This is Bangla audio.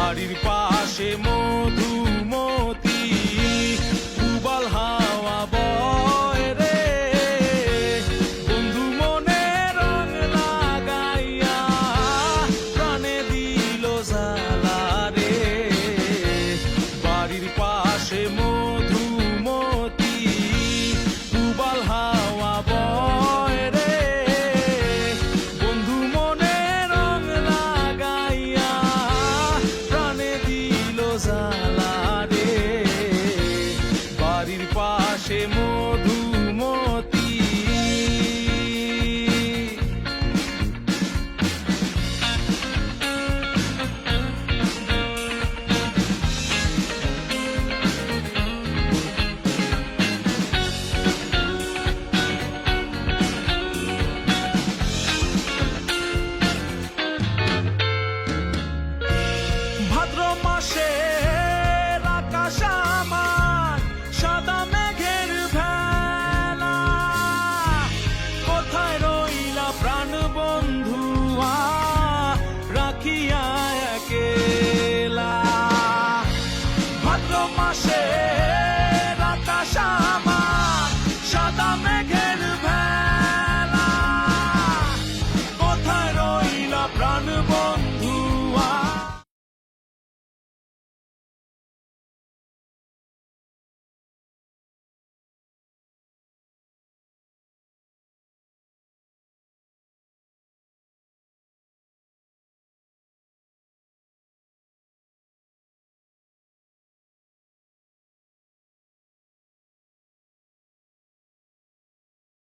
বাড়ির পাশে মধুমতি উবাল হাওয়া বয় রে, বন্ধু মনে রং লাগাইয়া প্রাণে দিল জ্বালা রে। বাড়ির পাশে মধুমতি উবাল হাওয়া বয় রে, বন্ধু মনে রং লাগাইয়া প্রাণে দিল জ্বালা রে। বাড়ির পাশে মধুমতি। ভাদ্র মাসে